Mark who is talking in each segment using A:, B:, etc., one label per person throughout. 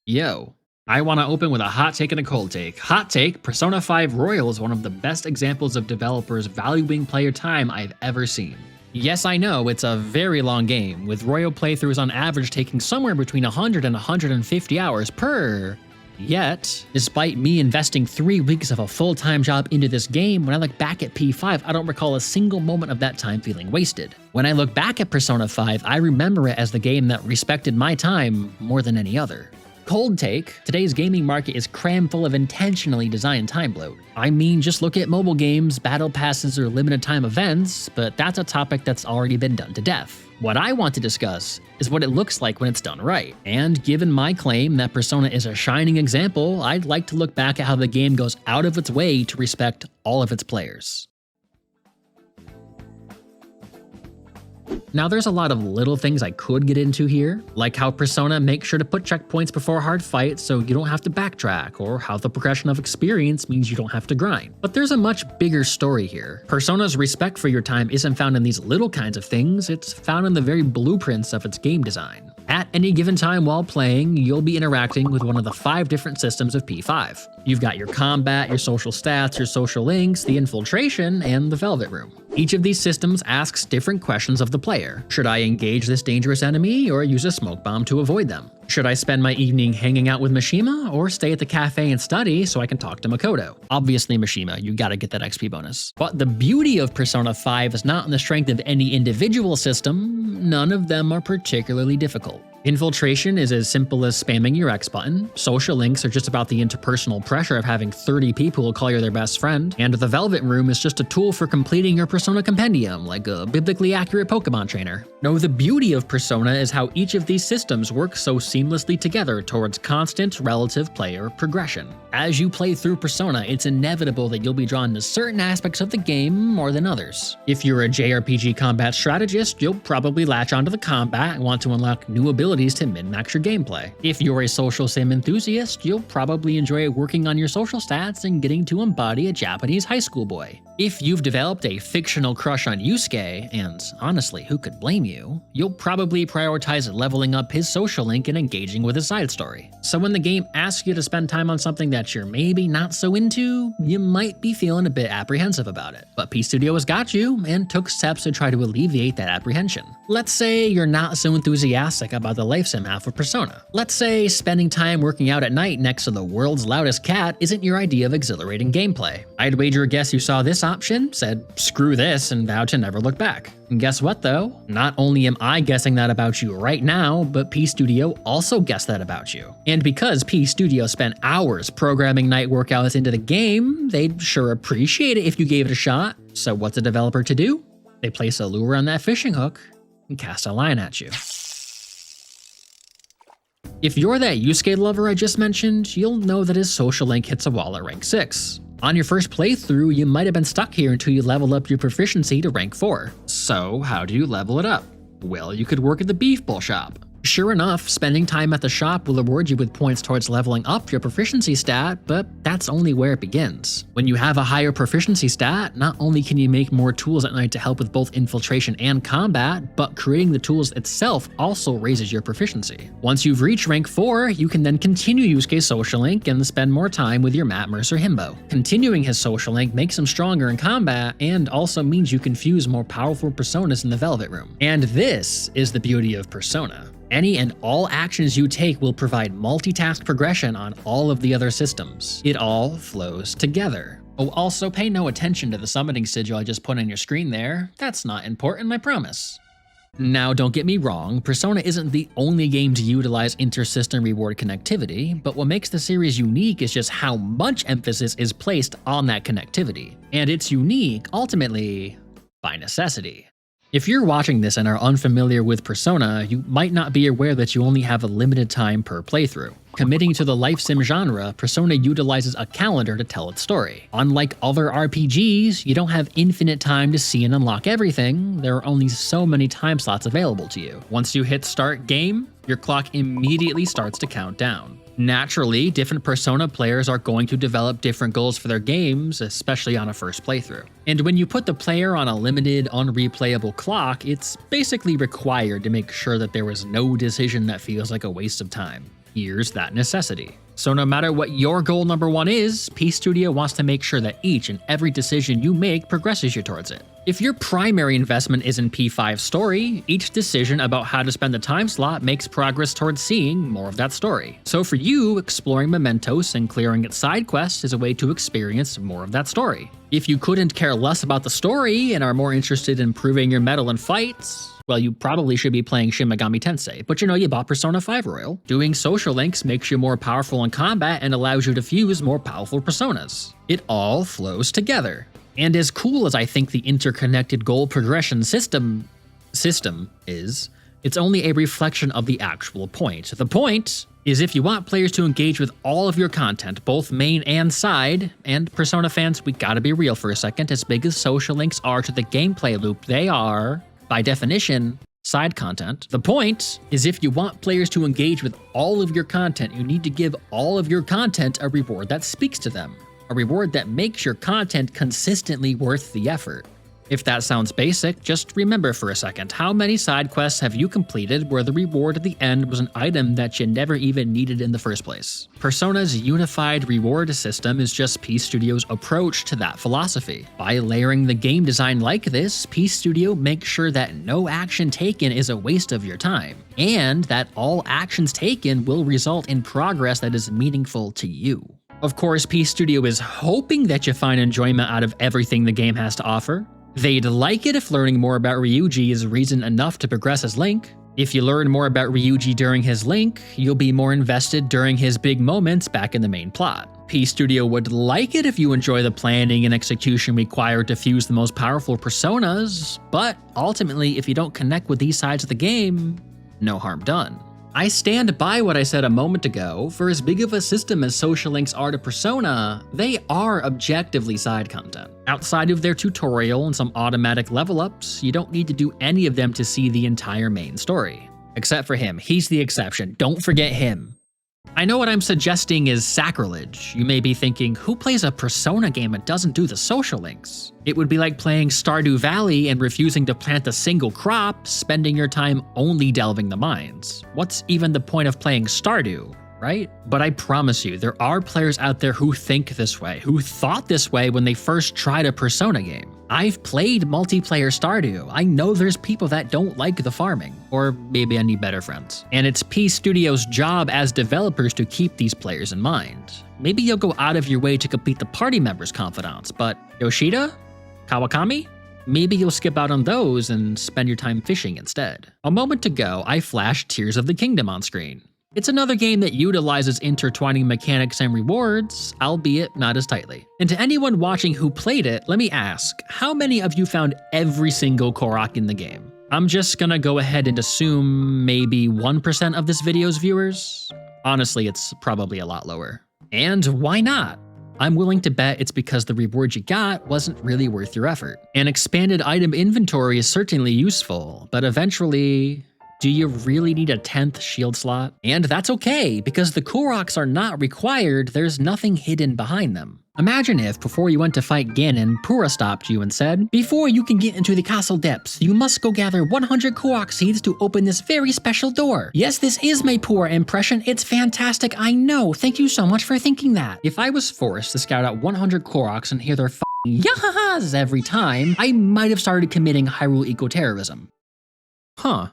A: Yo, I want to open with a hot take and a cold take. Hot take, Persona 5 Royal is one of the best examples of developers valuing player time I've ever seen. Yes, I know, it's a very long game, with Royal playthroughs on average taking somewhere between 100 and 150 hours per. Yet, despite me investing 3 weeks of a full-time job into this game, when I look back at P5, I don't recall a single moment of that time feeling wasted. When I look back at Persona 5, I remember it as the game that respected my time more than any other. Cold take, today's gaming market is crammed full of intentionally designed time bloat. I mean, just look at mobile games, battle passes, or limited time events, but that's a topic that's already been done to death. What I want to discuss is what it looks like when it's done right. And given my claim that Persona is a shining example, I'd like to look back at how the game goes out of its way to respect all of its players. Now there's a lot of little things I could get into here, like how Persona makes sure to put checkpoints before hard fights so you don't have to backtrack, or how the progression of experience means you don't have to grind. But there's a much bigger story here. Persona's respect for your time isn't found in these little kinds of things, it's found in the very blueprints of its game design. At any given time while playing, you'll be interacting with one of the 5 different systems of P5. You've got your combat, your social stats, your social links, the infiltration, and the Velvet Room. Each of these systems asks different questions of the player. Should I engage this dangerous enemy or use a smoke bomb to avoid them? Should I spend my evening hanging out with Mishima or stay at the cafe and study so I can talk to Makoto? Obviously Mishima, you gotta get that XP bonus. But the beauty of Persona 5 is not in the strength of any individual system, none of them are particularly difficult. Infiltration is as simple as spamming your X button, social links are just about the interpersonal pressure of having 30 people who call you their best friend, and the Velvet Room is just a tool for completing your Persona compendium, like a biblically accurate Pokemon trainer. No, the beauty of Persona is how each of these systems work so seamlessly together towards constant relative player progression. As you play through Persona, it's inevitable that you'll be drawn to certain aspects of the game more than others. If you're a JRPG combat strategist, you'll probably latch onto the combat and want to unlock new abilities to min-max your gameplay. If you're a social sim enthusiast, you'll probably enjoy working on your social stats and getting to embody a Japanese high school boy. If you've developed a fictional crush on Yusuke, and honestly, who could blame you, you'll probably prioritize leveling up his social link and engaging with his side story. So when the game asks you to spend time on something that you're maybe not so into, you might be feeling a bit apprehensive about it. But P Studio has got you and took steps to try to alleviate that apprehension. Let's say you're not so enthusiastic about the life sim half of Persona. Let's say spending time working out at night next to the world's loudest cat isn't your idea of exhilarating gameplay. I'd wager a guess you saw this option, said screw this, and vowed to never look back. And guess what though? Not only am I guessing that about you right now, but P Studio also guessed that about you. And because P Studio spent hours programming night workouts into the game, they'd sure appreciate it if you gave it a shot. So what's a developer to do? They place a lure on that fishing hook and cast a line at you. If you're that Yusuke lover I just mentioned, you'll know that his social link hits a wall at rank 6. On your first playthrough, you might have been stuck here until you leveled up your proficiency to rank 4. So how do you level it up? Well, you could work at the beef bowl shop. Sure enough, spending time at the shop will reward you with points towards leveling up your proficiency stat, but that's only where it begins. When you have a higher proficiency stat, not only can you make more tools at night to help with both infiltration and combat, but creating the tools itself also raises your proficiency. Once you've reached rank 4, you can then continue Yusuke's social link and spend more time with your Matt Mercer himbo. Continuing his social link makes him stronger in combat and also means you can fuse more powerful personas in the Velvet Room. And this is the beauty of Persona. Any and all actions you take will provide multitask progression on all of the other systems. It all flows together. Oh, also pay no attention to the summoning sigil I just put on your screen there. That's not important, I promise. Now, don't get me wrong, Persona isn't the only game to utilize inter-system reward connectivity, but what makes the series unique is just how much emphasis is placed on that connectivity. And it's unique, ultimately, by necessity. If you're watching this and are unfamiliar with Persona, you might not be aware that you only have a limited time per playthrough. Committing to the life sim genre, Persona utilizes a calendar to tell its story. Unlike other RPGs, you don't have infinite time to see and unlock everything, there are only so many time slots available to you. Once you hit start game, your clock immediately starts to count down. Naturally, different Persona players are going to develop different goals for their games, especially on a first playthrough. And when you put the player on a limited, unreplayable clock, it's basically required to make sure that there is no decision that feels like a waste of time. here's that necessity. So no matter what your goal number 1 is, Peace Studio wants to make sure that each and every decision you make progresses you towards it. If your primary investment is in P5's story, each decision about how to spend the time slot makes progress towards seeing more of that story. So for you, exploring Mementos and clearing its side quests is a way to experience more of that story. If you couldn't care less about the story and are more interested in improving your metal in fights, well, you probably should be playing Shin Megami Tensei, but you bought Persona 5 Royal. Doing social links makes you more powerful in combat and allows you to fuse more powerful personas. It all flows together. And as cool as I think the interconnected goal progression system is, it's only a reflection of the actual point. The point is if you want players to engage with all of your content, both main and side, and Persona fans, we gotta be real for a second, as big as social links are to the gameplay loop, they are, by definition, side content. The point is if you want players to engage with all of your content, you need to give all of your content a reward that speaks to them. A reward that makes your content consistently worth the effort. If that sounds basic, just remember for a second, how many side quests have you completed where the reward at the end was an item that you never even needed in the first place? Persona's unified reward system is just Peace Studio's approach to that philosophy. By layering the game design like this, Peace Studio makes sure that no action taken is a waste of your time, and that all actions taken will result in progress that is meaningful to you. Of course, Peace Studio is hoping that you find enjoyment out of everything the game has to offer. They'd like it if learning more about Ryuji is reason enough to progress as Link. If you learn more about Ryuji during his Link, you'll be more invested during his big moments back in the main plot. Peace Studio would like it if you enjoy the planning and execution required to fuse the most powerful personas, but ultimately, if you don't connect with these sides of the game, no harm done. I stand by what I said a moment ago. For as big of a system as social links are to Persona, they are objectively side content. Outside of their tutorial and some automatic level ups, you don't need to do any of them to see the entire main story. Except for him, he's the exception, don't forget him. I know what I'm suggesting is sacrilege. You may be thinking, who plays a Persona game that doesn't do the social links? It would be like playing Stardew Valley and refusing to plant a single crop, spending your time only delving the mines. What's even the point of playing Stardew, right? But I promise you, there are players out there who think this way, who thought this way when they first tried a Persona game. I've played multiplayer Stardew. I know there's people that don't like the farming, or maybe I need better friends. And it's Peace Studio's job as developers to keep these players in mind. Maybe you'll go out of your way to complete the party members' confidants, but Yoshida? Kawakami? Maybe you'll skip out on those and spend your time fishing instead. A moment ago, I flashed Tears of the Kingdom on screen. It's another game that utilizes intertwining mechanics and rewards, albeit not as tightly. And to anyone watching who played it, let me ask, how many of you found every single Korok in the game? I'm just gonna go ahead and assume maybe 1% of this video's viewers? Honestly, it's probably a lot lower. And why not? I'm willing to bet it's because the reward you got wasn't really worth your effort. An expanded item inventory is certainly useful, but eventually, do you really need a 10th shield slot? And that's okay, because the Koroks are not required, there's nothing hidden behind them. Imagine if, before you went to fight Ganon, Pura stopped you and said, "Before you can get into the castle depths, you must go gather 100 Korok seeds to open this very special door." Yes, this is my Pura impression, it's fantastic, I know, thank you so much for thinking that. If I was forced to scout out 100 Koroks and hear their yahahas every time, I might have started committing Hyrule eco-terrorism. Huh.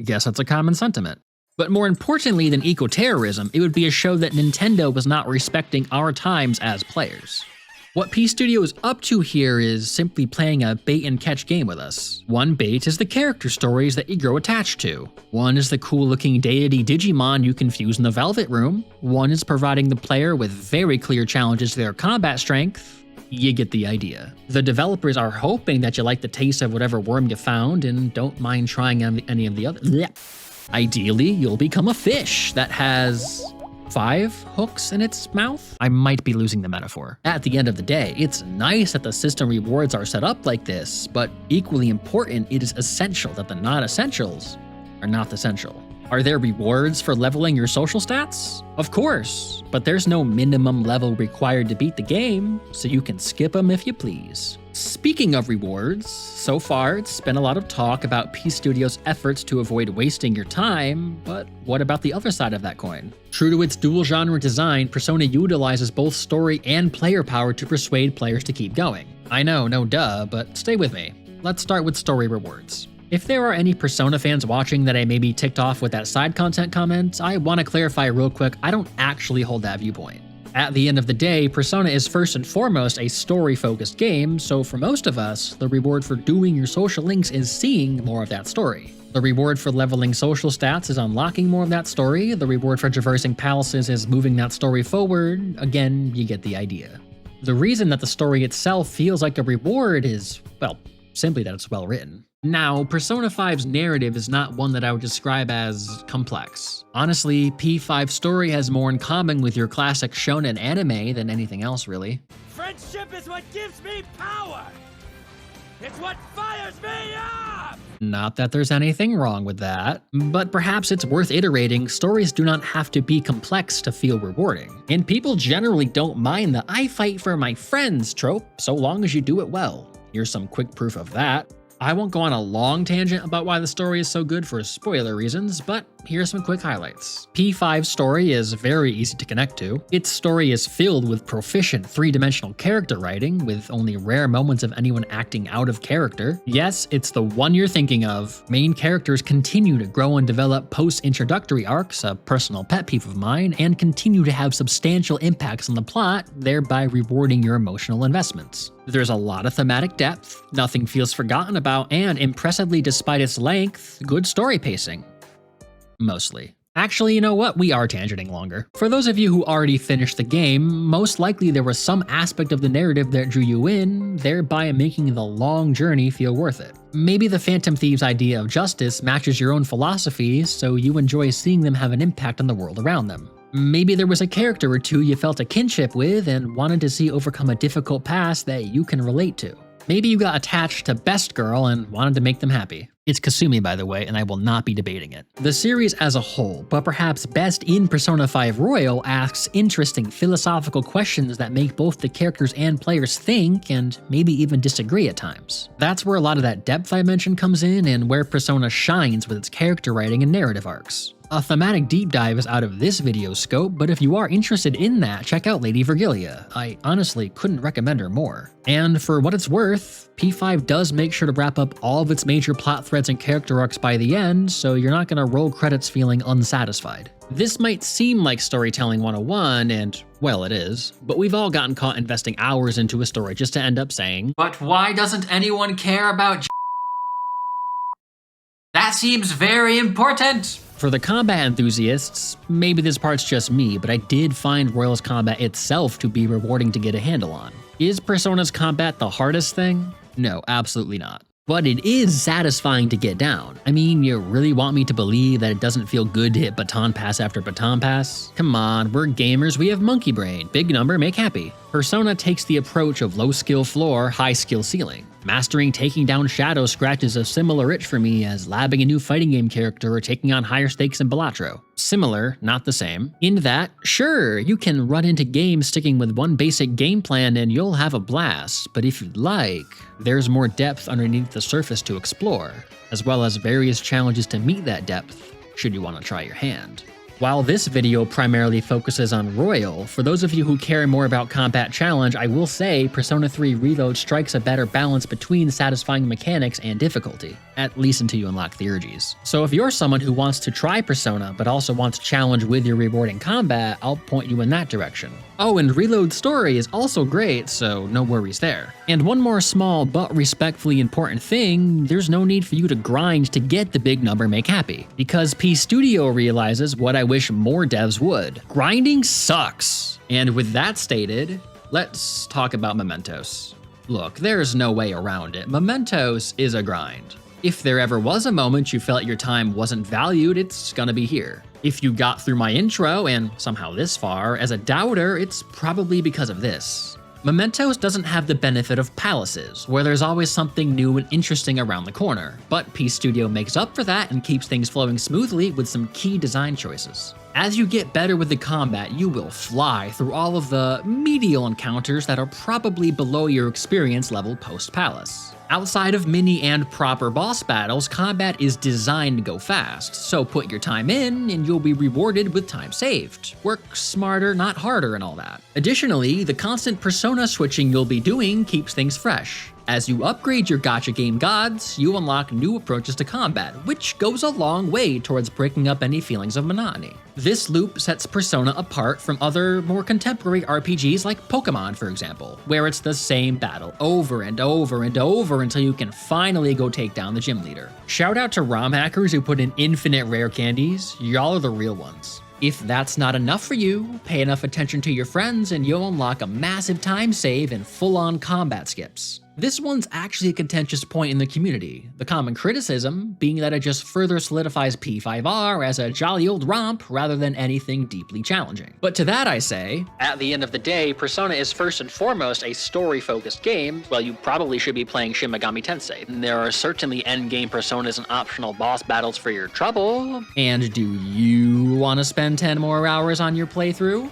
A: Guess that's a common sentiment. But more importantly than eco-terrorism, it would be a show that Nintendo was not respecting our times as players. What Peace Studio is up to here is simply playing a bait-and-catch game with us. One bait is the character stories that you grow attached to. One is the cool-looking deity Digimon you can fuse in the Velvet Room. One is providing the player with very clear challenges to their combat strength. You get the idea. The developers are hoping that you like the taste of whatever worm you found and don't mind trying any of the other. Blech. Ideally, you'll become a fish that has 5 hooks in its mouth? I might be losing the metaphor. At the end of the day, it's nice that the system rewards are set up like this, but equally important, it is essential that the non-essentials are not essential. Are there rewards for leveling your social stats? Of course, but there's no minimum level required to beat the game, so you can skip them if you please. Speaking of rewards, so far it's been a lot of talk about P Studio's efforts to avoid wasting your time, but what about the other side of that coin? True to its dual genre design, Persona utilizes both story and player power to persuade players to keep going. I know, no duh, but stay with me. Let's start with story rewards. If there are any Persona fans watching that I maybe ticked off with that side content comment, I want to clarify real quick, I don't actually hold that viewpoint. At the end of the day, Persona is first and foremost a story-focused game, so for most of us, the reward for doing your social links is seeing more of that story. The reward for leveling social stats is unlocking more of that story, the reward for traversing palaces is moving that story forward. Again, you get the idea. The reason that the story itself feels like a reward is, well, simply that it's well written. Now, Persona 5's narrative is not one that I would describe as complex. Honestly, P5's story has more in common with your classic shonen anime than anything else, really.
B: Friendship is what gives me power! It's what fires me up!
A: Not that there's anything wrong with that, but perhaps it's worth iterating. Stories do not have to be complex to feel rewarding. And people generally don't mind the "I fight for my friends" trope, so long as you do it well. Here's some quick proof of that. I won't go on a long tangent about why the story is so good for spoiler reasons, but here's some quick highlights. P5's story is very easy to connect to. Its story is filled with proficient three-dimensional character writing, with only rare moments of anyone acting out of character. Yes, it's the one you're thinking of. Main characters continue to grow and develop post-introductory arcs, a personal pet peeve of mine, and continue to have substantial impacts on the plot, thereby rewarding your emotional investments. There's a lot of thematic depth, nothing feels forgotten about, and impressively despite its length, good story pacing. Mostly. Actually, you know what? We are tangenting longer. For those of you who already finished the game, most likely there was some aspect of the narrative that drew you in, thereby making the long journey feel worth it. Maybe the Phantom Thieves' idea of justice matches your own philosophy, so you enjoy seeing them have an impact on the world around them. Maybe there was a character or two you felt a kinship with and wanted to see overcome a difficult past that you can relate to. Maybe you got attached to Best Girl and wanted to make them happy. It's Kasumi, by the way, and I will not be debating it. The series as a whole, but perhaps best in Persona 5 Royal, asks interesting philosophical questions that make both the characters and players think and maybe even disagree at times. That's where a lot of that depth I mentioned comes in and where Persona shines with its character writing and narrative arcs. A thematic deep dive is out of this video's scope, but if you are interested in that, check out Lady Virgilia. I honestly couldn't recommend her more. And for what it's worth, P5 does make sure to wrap up all of its major plot threads and character arcs by the end, so you're not gonna roll credits feeling unsatisfied. This might seem like storytelling 101, and, well, it is, but we've all gotten caught investing hours into a story just to end up saying, "But why doesn't anyone care about that seems very important." For the combat enthusiasts, maybe this part's just me, but I did find Royal's combat itself to be rewarding to get a handle on. Is Persona's combat the hardest thing? No, absolutely not. But it is satisfying to get down. I mean, you really want me to believe that it doesn't feel good to hit baton pass after baton pass? Come on, we're gamers, we have monkey brain. Big number, make happy. Persona takes the approach of low skill floor, high skill ceiling. Mastering taking down shadow scratches a similar itch for me as labbing a new fighting game character or taking on higher stakes in Balatro. Similar, not the same. In that, sure, you can run into games sticking with one basic game plan and you'll have a blast, but if you'd like, there's more depth underneath the surface to explore, as well as various challenges to meet that depth, should you want to try your hand. While this video primarily focuses on Royal, for those of you who care more about combat challenge, I will say Persona 3 Reload strikes a better balance between satisfying mechanics and difficulty, at least until you unlock Theurgies. So if you're someone who wants to try Persona but also wants challenge with your rewarding combat, I'll point you in that direction. Oh, and Reload's story is also great, so no worries there. And one more small but respectfully important thing, there's no need for you to grind to get the big number make happy, because P Studio realizes what I wish more devs would. Grinding sucks. And with that stated, let's talk about Mementos. Look, there's no way around it. Mementos is a grind. If there ever was a moment you felt your time wasn't valued, it's gonna be here. If you got through my intro and somehow this far as a doubter, it's probably because of this. Mementos doesn't have the benefit of palaces, where there's always something new and interesting around the corner, but Peace Studio makes up for that and keeps things flowing smoothly with some key design choices. As you get better with the combat, you will fly through all of the medial encounters that are probably below your experience level post-palace. Outside of mini and proper boss battles, combat is designed to go fast, so put your time in and you'll be rewarded with time saved. Work smarter, not harder, and all that. Additionally, the constant persona switching you'll be doing keeps things fresh. As you upgrade your gacha game gods, you unlock new approaches to combat, which goes a long way towards breaking up any feelings of monotony. This loop sets Persona apart from other, more contemporary RPGs like Pokemon, for example, where it's the same battle over and over and over until you can finally go take down the gym leader. Shout out to ROM hackers who put in infinite rare candies, y'all are the real ones. If that's not enough for you, pay enough attention to your friends and you'll unlock a massive time save and full-on combat skips. This one's actually a contentious point in the community, the common criticism being that it just further solidifies P5R as a jolly old romp rather than anything deeply challenging. But to that I say, at the end of the day, Persona is first and foremost a story-focused game. Well, you probably should be playing Shin Megami Tensei. There are certainly endgame Personas and optional boss battles for your trouble. And do you want to spend 10 more hours on your playthrough?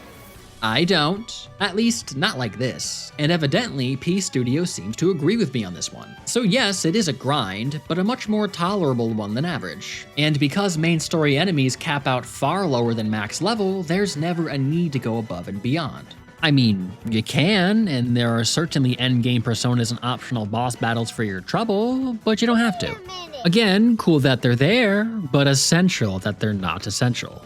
A: I don't. At least, not like this. And evidently, Peace Studio seems to agree with me on this one. So yes, it is a grind, but a much more tolerable one than average. And because main story enemies cap out far lower than max level, there's never a need to go above and beyond. I mean, you can, and there are certainly endgame Personas and optional boss battles for your trouble, but you don't have to. Again, cool that they're there, but essential that they're not essential.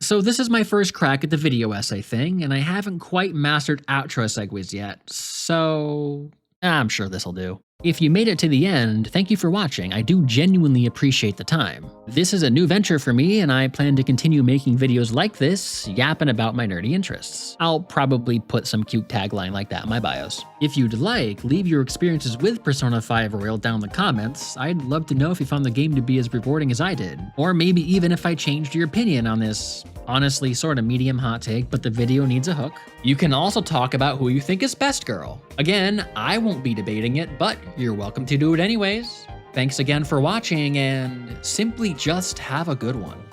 A: So this is my first crack at the video essay thing, and I haven't quite mastered outro segues yet, so I'm sure this'll do. If you made it to the end, thank you for watching. I do genuinely appreciate the time. This is a new venture for me, and I plan to continue making videos like this, yapping about my nerdy interests. I'll probably put some cute tagline like that in my bios. If you'd like, leave your experiences with Persona 5 Royal down in the comments. I'd love to know if you found the game to be as rewarding as I did, or maybe even if I changed your opinion on this honestly sort of medium hot take, but the video needs a hook. You can also talk about who you think is best girl. Again, I won't be debating it, but you're welcome to do it anyways. Thanks again for watching, and simply just have a good one.